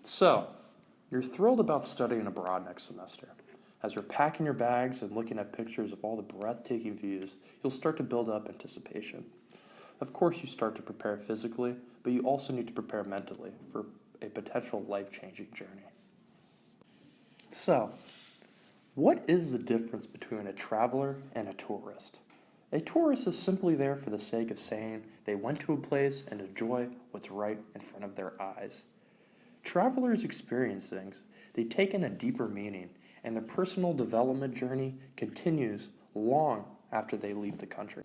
So, you're thrilled about studying abroad next semester. As you're packing your bags and looking at pictures of all the breathtaking views, you'll start to build up anticipation. Of course, you start to prepare physically, but you also need to prepare mentally for a potential life-changing journey. So, what is the difference between a traveler and a tourist? A tourist is simply there for the sake of saying they went to a place and enjoy what's right in front of their eyes. Travelers experience things, they take in a deeper meaning, and their personal development journey continues long after they leave the country.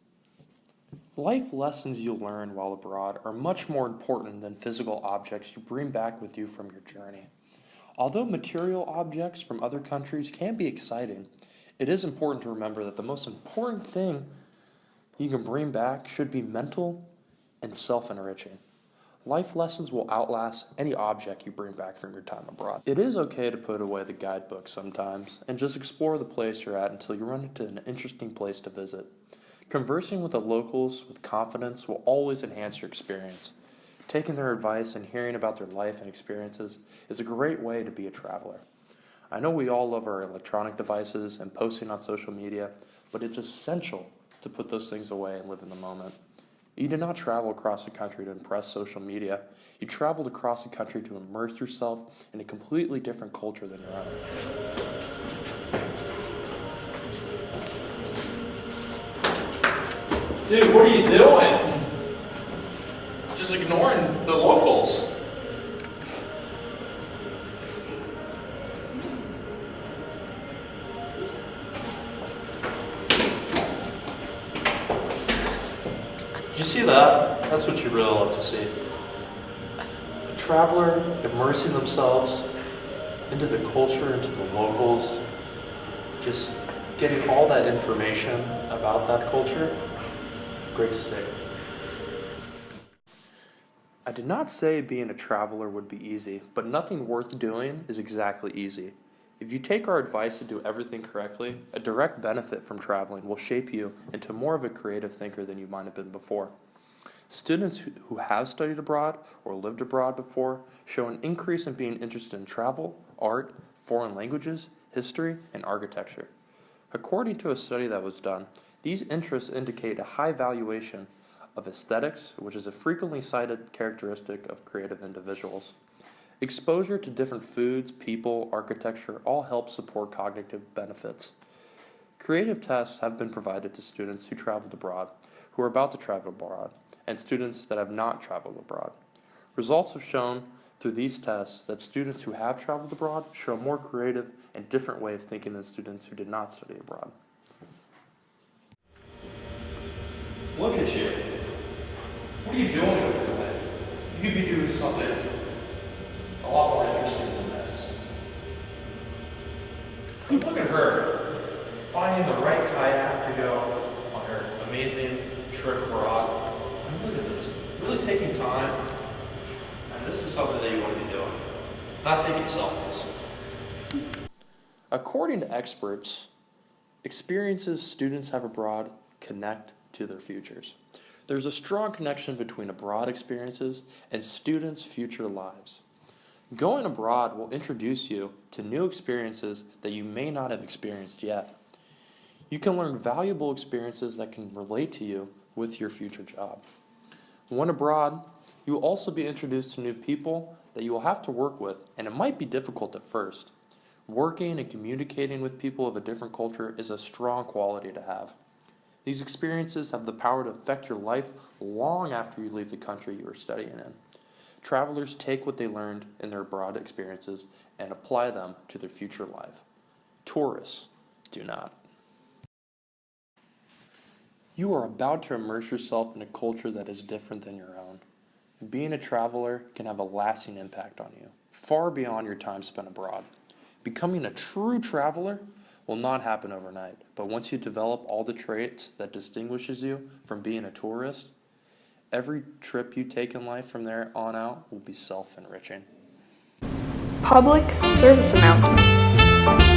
Life lessons you learn while abroad are much more important than physical objects you bring back with you from your journey. Although material objects from other countries can be exciting, it is important to remember that the most important thing you can bring back should be mental and self-enriching. Life lessons will outlast any object you bring back from your time abroad. It is okay to put away the guidebook sometimes and just explore the place you're at until you run into an interesting place to visit. Conversing with the locals with confidence will always enhance your experience. Taking their advice and hearing about their life and experiences is a great way to be a traveler. I know we all love our electronic devices and posting on social media, but it's essential to put those things away and live in the moment. You did not travel across the country to impress social media. You traveled across the country to immerse yourself in a completely different culture than your own. Dude, what are you doing? Just ignoring the locals. You see that? That's what you really love to see. A traveler immersing themselves into the culture, into the locals, just getting all that information about that culture. Great to see. I did not say being a traveler would be easy, but nothing worth doing is exactly easy. If you take our advice to do everything correctly, a direct benefit from traveling will shape you into more of a creative thinker than you might have been before. Students who have studied abroad or lived abroad before show an increase in being interested in travel, art, foreign languages, history, and architecture. According to a study that was done, these interests indicate a high valuation of aesthetics, which is a frequently cited characteristic of creative individuals. Exposure to different foods, people, architecture all help support cognitive benefits. Creative tests have been provided to students who traveled abroad, who are about to travel abroad, and students that have not traveled abroad. Results have shown through these tests that students who have traveled abroad show a more creative and different way of thinking than students who did not study abroad. Look at you. What are you doing with your life? You could be doing something a lot more interesting than this. Look at her, finding the right kayak to go on her amazing trip abroad. I mean, look at this. Really taking time. And this is something that you want to be doing. Not taking selfies. According to experts, experiences students have abroad connect to their futures. There's a strong connection between abroad experiences and students' future lives. Going abroad will introduce you to new experiences that you may not have experienced yet. You can learn valuable experiences that can relate to you with your future job. When abroad, you will also be introduced to new people that you will have to work with, and it might be difficult at first. Working and communicating with people of a different culture is a strong quality to have. These experiences have the power to affect your life long after you leave the country you are studying in. Travelers take what they learned in their abroad experiences and apply them to their future life. Tourists do not. You are about to immerse yourself in a culture that is different than your own. Being a traveler can have a lasting impact on you, far beyond your time spent abroad. Becoming a true traveler will not happen overnight, but once you develop all the traits that distinguishes you from being a tourist, every trip you take in life from there on out will be self-enriching. Public service announcement.